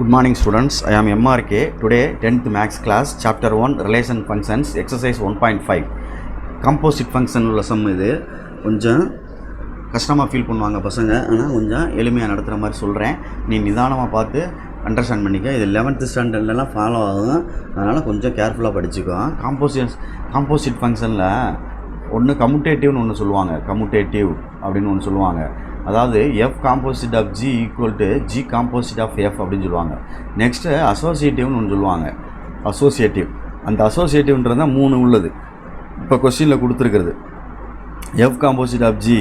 Good morning students, I am MRK. Today 10th maths class chapter 1 relation functions exercise 1.5 composite function உள்ள some. இது கொஞ்சம் கஷ்டமாக feel பண்ணுவாங்க பசங்க, ஆனால் கொஞ்சம் எளிமையாக நடத்துகிற மாதிரி சொல்கிறேன். நீ நிதானமாக பார்த்து அண்டர்ஸ்டாண்ட் பண்ணிக்க. இது 11th ஸ்டாண்டர்ட்லலாம் ஃபாலோ ஆகும், அதனால் கொஞ்சம் கேர்ஃபுல்லாக படிச்சுக்கோ. காம்போசிட் ஃபங்க்ஷனில் ஒன்று கம்யூட்டேட்டிவ்னு ஒன்று சொல்லுவாங்க, கம்யூட்டேட்டிவ் அப்படின்னு ஒன்று சொல்லுவாங்க. அதாவது F composite of G equal to G composite of F அப்படின்னு சொல்லுவாங்க. நெக்ஸ்ட்டு அசோசியேட்டிவ்னு ஒன்று சொல்லுவாங்க, அசோசியேட்டிவ். அந்த அசோசியேட்டிவ்ன்றது தான் 3 உள்ளது. இப்போ கொஸ்டினில் கொடுத்துருக்குறது F composite of G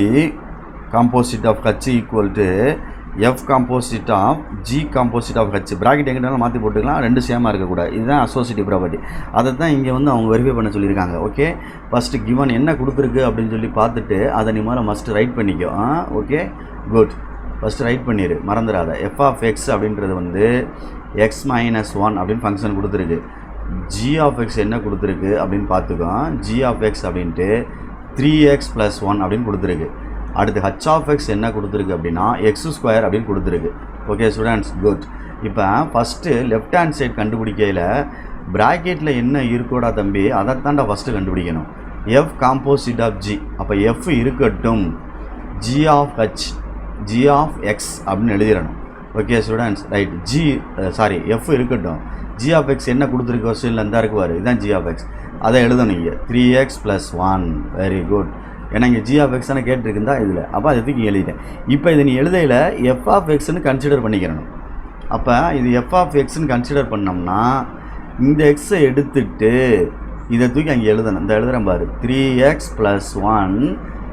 composite of H equal to F composite of G composite of H. Bracket எங்கிட்டாலும் மாற்றி போட்டுக்கலாம், ரெண்டு சேமாக இருக்கக்கூடாது. இதுதான் அசோசியேட்டிவ் ப்ராப்பர்ட்டி. அதை தான் இங்கே வந்து அவங்க வெரிஃபை பண்ண சொல்லியிருக்காங்க. ஓகே, ஃபஸ்ட்டு கிவன் என்ன கொடுத்துருக்கு அப்படின்னு சொல்லி பார்த்துட்டு அதை நீ மேலே மஸ்ட்டு ரைட் பண்ணிக்கோ. Okay, good. ஃபஸ்ட்டு ரைட் பண்ணிடு, மறந்துடாத. எஃப் ஆஃப் எக்ஸ் அப்படின்றது வந்து எக்ஸ் மைனஸ் 1 அப்படின்னு ஃபங்க்ஷன் கொடுத்துருக்கு. ஜி ஆஃப் எக்ஸ் என்ன கொடுத்துருக்கு அப்படின்னு பார்த்துக்கோ. ஜி ஆஃப் எக்ஸ் அப்படின்ட்டு 3x + 1 அப்படின்னு கொடுத்துருக்கு. அடுத்து ஹச் ஆஃப் எக்ஸ் என்ன கொடுத்துருக்கு அப்படின்னா x² அப்படின்னு கொடுத்துருக்கு. Okay students, good. இப்போ ஃபஸ்ட்டு லெஃப்ட் ஹேண்ட் சைட் கண்டுபிடிக்கையில் ப்ராக்கெட்டில் என்ன இருக்கோடா தம்பி, அதைத்தாண்டா ஃபஸ்ட்டு கண்டுபிடிக்கணும். எஃப் காம்போசிட் ஆஃப் ஜி, அப்போ எஃப் இருக்கட்டும் G of H G of X அப்படின்னு எழுதிடணும். Okay students, right. எஃப் இருக்கட்டும், ஜி ஆஃப் எக்ஸ் என்ன கொடுத்துருக்கு கொஸ்டினில் இருந்தால் இருக்குவார், இதுதான் ஜி ஆஃப் எக்ஸ். அதை எழுதணும் இங்கே 3x + 1. Very good. ஏன்னா இங்கே ஜி ஆஃப் எக்ஸ்னு கேட்டிருக்குந்தா இதில், அப்போ அதை தூக்கி எழுதிட்டேன். இப்போ இதை நீ எழுதையில் எஃப் ஆஃப் எக்ஸ்ன்னு கன்சிடர் பண்ணிக்கிறணும். அப்போ இது எஃப் ஆஃப் எக்ஸ்ன்னு கன்சிடர் பண்ணோம்னா இந்த எக்ஸை எடுத்துட்டு இதை தூக்கி அங்கே எழுதணும். இந்த எழுதுகிறேன் பாரு, 3x + 1.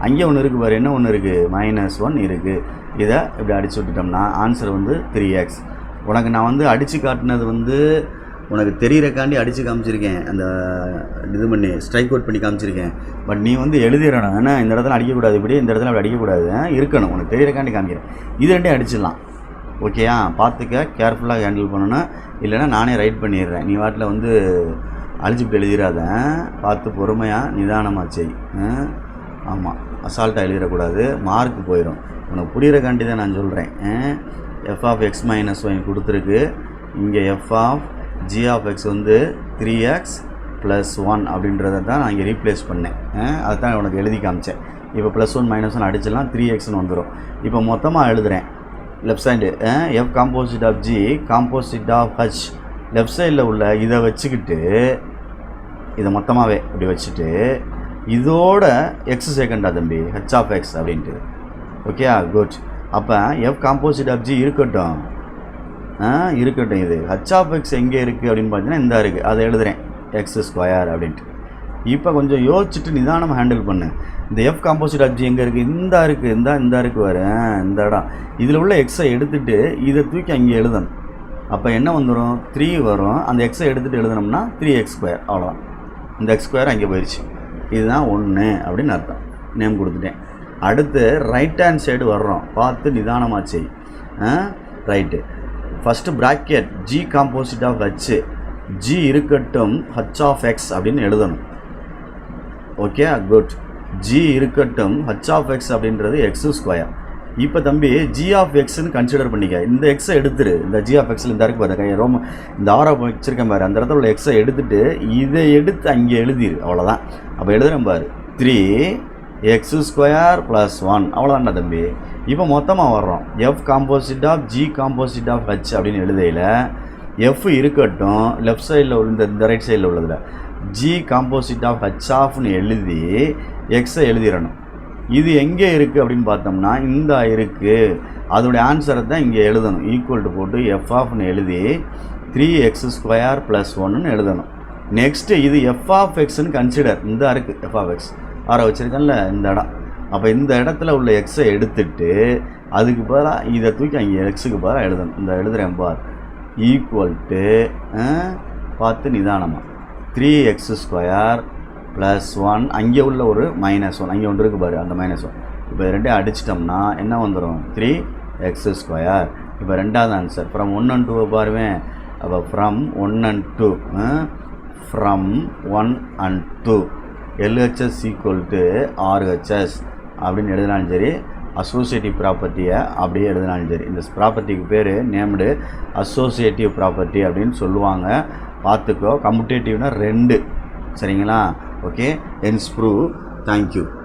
அங்கே ஒன்று இருக்குது பாரு, என்ன ஒன்று இருக்குது, -1 இருக்குது. இதை இப்படி அடித்து விட்டுட்டோம்னா ஆன்சர் வந்து 3x. உனக்கு நான் வந்து அடித்து காட்டினது வந்து உனக்கு தெரிகிறக்காண்டி அடித்து காமிச்சிருக்கேன், அந்த இது பண்ணி ஸ்ட்ரைக் அவுட் பண்ணி காமிச்சிருக்கேன். பட் நீ வந்து எழுதிடணும். ஏன்னா இந்த இடத்துல அடிக்கக்கூடாது, இப்படி இந்த இடத்துல அப்படி அடிக்கக்கூடாது, இருக்கணும். உனக்கு தெரிகிறக்காண்டி காமிக்கிறேன். இது ரெண்டையும் அடிச்சிடலாம். ஓகேயா, பார்த்துக்க, கேர்ஃபுல்லாக ஹேண்டில் பண்ணணும். இல்லைன்னா நானே ரைட் பண்ணிடுறேன், நீ வாட்டில் வந்து அழிச்சுட்டு எழுதிடாத. பார்த்து பொறுமையாக நிதானமாக செய். ஆமாம், அசால்ட்டாக எழுதிடக்கூடாது, மார்க் போயிடும். உனக்கு புரிகிறக்காண்டி தான் நான் சொல்கிறேன். எஃப் ஆஃப் எக்ஸ் மைனஸ் 1 கொடுத்துருக்கு. இங்கே F of G of X வந்து 3x + 1 அப்படின்றத தான் நான் இங்கே ரீப்ளேஸ் பண்ணேன். அதை தான் உனக்கு எழுதி காமிச்சேன். இப்போ +1 -1 அடிச்சிடலாம், 3xன்னு வந்துடும். இப்போ மொத்தமாக எழுதுகிறேன். Left side F composite of G composite of H, left சைடில் உள்ள இதை வச்சுக்கிட்டு இதை மொத்தமாகவே இப்படி வச்சுட்டு இதோட எக்ஸ் செகண்டா தம்பி, ஹச் ஆஃப் எக்ஸ் அப்படின்ட்டு. Okay, good. அப்போ எஃப் காம்போசிட் ஆஃப் ஜி இருக்கட்டும், இருக்கட்டும். இது ஹச் ஆஃப் எக்ஸ் எங்கே இருக்குது அப்படின்னு பார்த்தீங்கன்னா இந்த இருக்குது, அதை எழுதுகிறேன் x² அப்படின்ட்டு. இப்போ கொஞ்சம் யோசிச்சுட்டு நிதானமாக ஹேண்டில் பண்ணு. இந்த எஃப் காம்போசிட் ஆஃப் ஜி எங்கே இருக்குது, இந்த இருக்குது, இந்த இருக்குது வர இந்த இடம். இதில் உள்ள எக்ஸை எடுத்துகிட்டு இதை தூக்கி அங்கே எழுதணும். அப்போ என்ன வந்துடும், 3 வரும். அந்த எக்ஸை எடுத்துகிட்டு எழுதணும்னா 3x², அவ்வளோதான். இந்த x² அங்கே போயிடுச்சு. இதுதான் 1 அப்படின்னு அர்த்தம். நேம் கொடுத்துட்டேன். அடுத்து ரைட் ஹேண்ட் சைடு வர்றோம், பார்த்து நிதானமாக செய். Right. First bracket G composite of H, G இருக்கட்டும் ஹச் ஆஃப் எக்ஸ் அப்படின்னு எழுதணும். Okay, good. ஜி இருக்கட்டும் ஹச் ஆஃப் எக்ஸ் அப்படின்றது x². இப்போ தம்பி ஜி ஆஃப் எக்ஸ்ன்னு கன்சிடர் பண்ணிக்க. இந்த எக்ஸை எடுத்துரு, இந்த ஜி ஆஃப் எக்ஸில் இந்த இருக்கு பாரு, ரோம் இந்த ஆரோ வச்சுருக்கேன் பாரு, அந்த இடத்துல உள்ள எக்ஸை எடுத்துட்டு இதை எடுத்து அங்கே எழுதிரு, அவ்வளோதான். அப்போ எழுதுகிறேன் பாரு, 3x² + 1, அவ்வளோதான்டா தம்பி. இப்போ மொத்தமாக வர்றோம். F composite of G composite of H அப்படின்னு எழுதையில் எஃப் இருக்கட்டும், லெஃப்ட் சைடில் உள்ள இந்த ரைட் சைடில் உள்ளதில் ஜி காம்போசிட் ஆஃப் ஹச் ஆஃப்னு எழுதி எக்ஸை எழுதிடணும். இது எங்கே இருக்குது அப்படின்னு பார்த்தோம்னா இந்த இருக்குது. அதோடைய ஆன்சரை தான் இங்கே எழுதணும். ஈக்குவல் டு போட்டு எஃப் ஆஃப்னு எழுதி 3x² + 1ன்னு எழுதணும். நெக்ஸ்ட்டு இது எஃப் ஆஃப் எக்ஸ்ன்னு கன்சிடர், இந்த இருக்குது எஃப் ஆஃப் எக்ஸ் ஆரை வச்சுருக்கேன்ல இந்த இடம். அப்போ இந்த இடத்துல உள்ள எக்ஸை எடுத்துட்டு அதுக்கு பதிலாக இதை தூக்கி அங்கே எக்ஸுக்கு பதிலாக எழுதணும். இந்த எழுதுகிறேன் பார், ஈக்குவல் டு பார்த்து நிதானமாக 3x² + 1. அங்கே உள்ள ஒரு -1, அங்கே ஒன்று இருக்குது பாரு, அந்த -1. இப்போ ரெண்டையும் அடிச்சிட்டோம்னா என்ன வந்துடும், 3x². இப்போ ரெண்டாவது ஆன்சர் ஃப்ரம் 1 and 2 பாருவேன். அப்போ from 1 and 2, from 1 and 2 LHS = RHS அப்படின்னு எழுதினாலும் சரி, அசோசியேட்டிவ் ப்ராப்பர்ட்டியை அப்படியே எழுதினாலும் சரி. இந்த ப்ராப்பர்ட்டிக்கு பேர் நேம்டு அசோசியேட்டிவ் ப்ராப்பர்ட்டி அப்படின்னு சொல்லுவாங்க. பார்த்துக்கோ. கம்யூட்டேட்டிவ்னா 2. சரிங்களா? Okay, hence prove. தேங்க்யூ.